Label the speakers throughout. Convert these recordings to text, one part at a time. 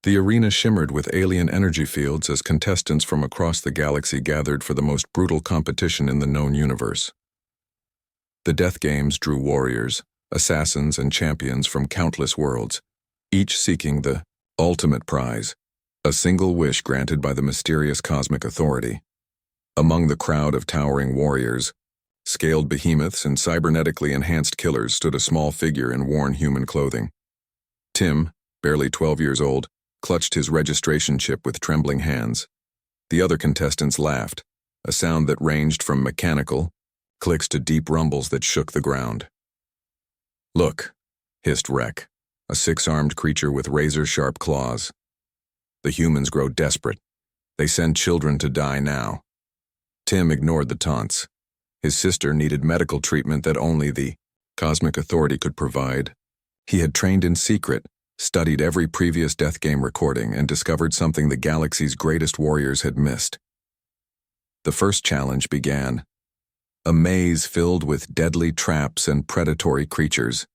Speaker 1: The arena shimmered with alien energy fields as contestants from across the galaxy gathered for the most brutal competition in the known universe. The death games drew warriors, assassins, and champions from countless worlds, each seeking the ultimate prize, a single wish granted by the mysterious cosmic authority. Among the crowd of towering warriors, scaled behemoths and cybernetically enhanced killers stood a small figure in worn human clothing. Tim, barely 12 years old, clutched his registration chip with trembling hands. The other contestants laughed, a sound that ranged from mechanical clicks to deep rumbles that shook the ground. "Look," hissed Rek, a six-armed creature with razor-sharp claws. The humans grow desperate. They send children to die now. Tim ignored the taunts. His sister needed medical treatment that only the cosmic authority could provide. He had trained in secret, studied every previous death game recording, and discovered something the galaxy's greatest warriors had missed. The first challenge began. A maze filled with deadly traps and predatory creatures.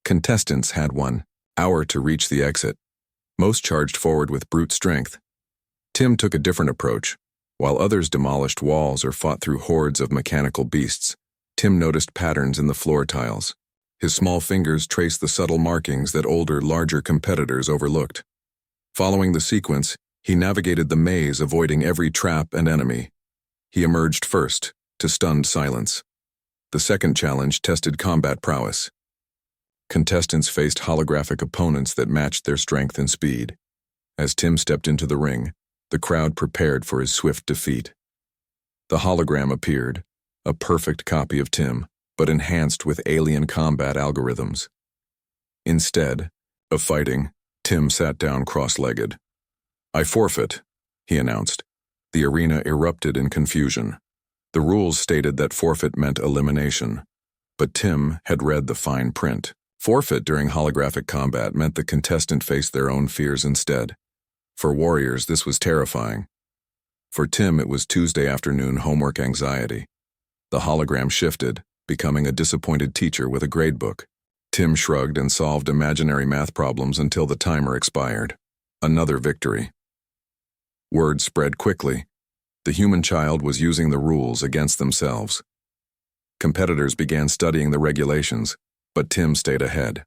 Speaker 1: Contestants had 1 hour to reach the exit. Most charged forward with brute strength. Tim took a different approach. While others demolished walls or fought through hordes of mechanical beasts, Tim noticed patterns in the floor tiles. His small fingers traced the subtle markings that older, larger competitors overlooked. Following the sequence, he navigated the maze, avoiding every trap and enemy. He emerged first, to stunned silence. The second challenge tested combat prowess. Contestants faced holographic opponents that matched their strength and speed. As Tim stepped into the ring, the crowd prepared for his swift defeat. The hologram appeared, a perfect copy of Tim, but enhanced with alien combat algorithms. Instead of fighting, Tim sat down cross-legged. "I forfeit," he announced. The arena erupted in confusion. The rules stated that forfeit meant elimination, but Tim had read the fine print. Forfeit during holographic combat meant the contestant faced their own fears instead. For warriors, this was terrifying. For Tim, it was Tuesday afternoon homework anxiety. The hologram shifted, becoming a disappointed teacher with a gradebook. Tim shrugged and solved imaginary math problems until the timer expired. Another victory. Word spread quickly. The human child was using the rules against themselves. Competitors began studying the regulations, but Tim stayed ahead.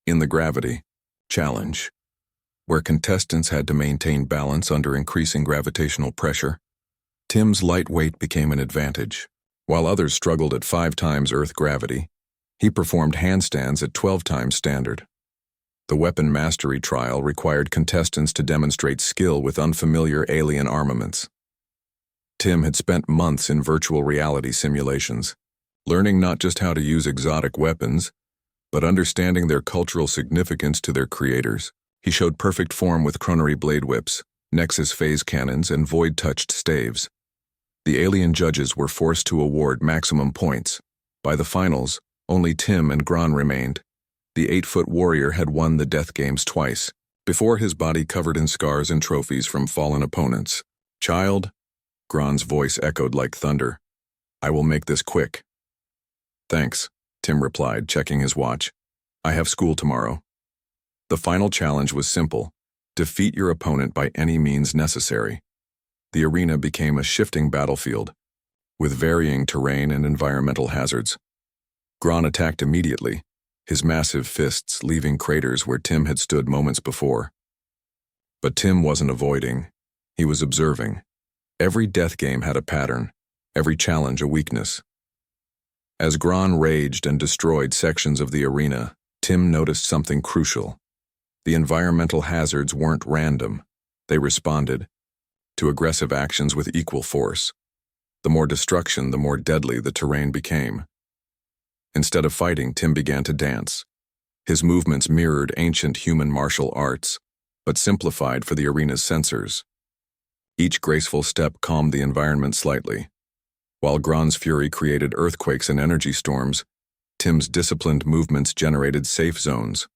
Speaker 1: In the gravity challenge, where contestants had to maintain balance under increasing gravitational pressure, Tim's light weight became an advantage. While others struggled at 5 times Earth gravity, he performed handstands at 12 times standard. The weapon mastery trial required contestants to demonstrate skill with unfamiliar alien armaments. Tim had spent months in virtual reality simulations, learning not just how to use exotic weapons, but understanding their cultural significance to their creators. He showed perfect form with chronary blade whips, Nexus phase cannons, and void-touched staves. The alien judges were forced to award maximum points. By the finals, only Tim and Gron remained. The 8-foot warrior had won the death games twice, before his body covered in scars and trophies from fallen opponents. "Child," Gron's voice echoed like thunder, "I will make this quick." "Thanks," Tim replied, checking his watch. "I have school tomorrow." The final challenge was simple: defeat your opponent by any means necessary. The arena became a shifting battlefield, with varying terrain and environmental hazards. Gron attacked immediately, his massive fists leaving craters where Tim had stood moments before. But Tim wasn't avoiding, he was observing. Every death game had a pattern, every challenge a weakness. As Gron raged and destroyed sections of the arena, Tim noticed something crucial. The environmental hazards weren't random. They responded to aggressive actions with equal force. The more destruction, the more deadly the terrain became. Instead of fighting, Tim began to dance. His movements mirrored ancient human martial arts, but simplified for the arena's sensors. Each graceful step calmed the environment slightly. While Gron's fury created earthquakes and energy storms, Tim's disciplined movements generated safe zones.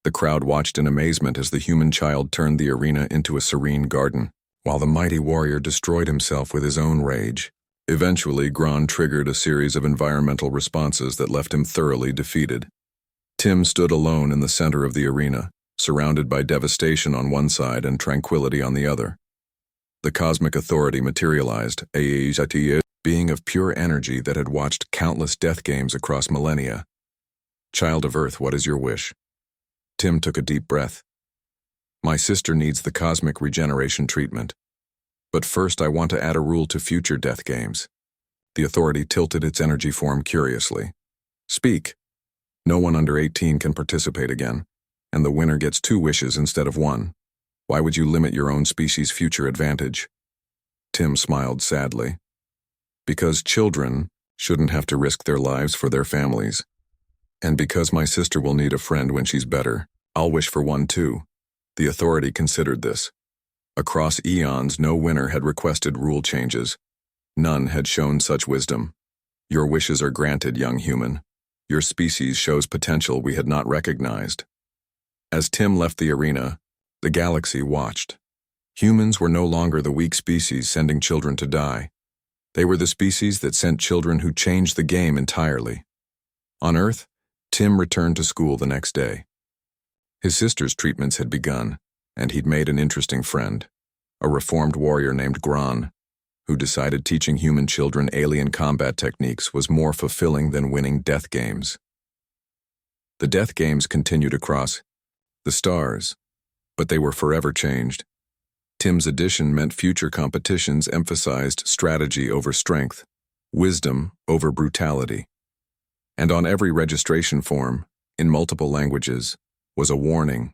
Speaker 1: The crowd watched in amazement as the human child turned the arena into a serene garden, while the mighty warrior destroyed himself with his own rage. Eventually, Gron triggered a series of environmental responses that left him thoroughly defeated. Tim stood alone in the center of the arena, surrounded by devastation on one side and tranquility on the other. The cosmic authority materialized, a being of pure energy that had watched countless death games across millennia. Child of Earth, what is your wish? Tim took a deep breath. My sister needs the cosmic regeneration treatment. But first I want to add a rule to future death games. The authority tilted its energy form curiously. Speak. No one under 18 can participate again, and the winner gets 2 wishes instead of 1. Why would you limit your own species' future advantage? Tim smiled sadly. Because children shouldn't have to risk their lives for their families. And because my sister will need a friend when she's better, I'll wish for one too. The authority considered this. Across eons, no winner had requested rule changes. None had shown such wisdom. Your wishes are granted, young human. Your species shows potential we had not recognized. As Tim left the arena, the galaxy watched. Humans were no longer the weak species sending children to die. They were the species that sent children who changed the game entirely. On Earth, Tim returned to school the next day. His sister's treatments had begun, and he'd made an interesting friend, a reformed warrior named Gran, who decided teaching human children alien combat techniques was more fulfilling than winning death games. The death games continued across the stars, but they were forever changed. Tim's addition meant future competitions emphasized strategy over strength, wisdom over brutality. And on every registration form, in multiple languages, was a warning: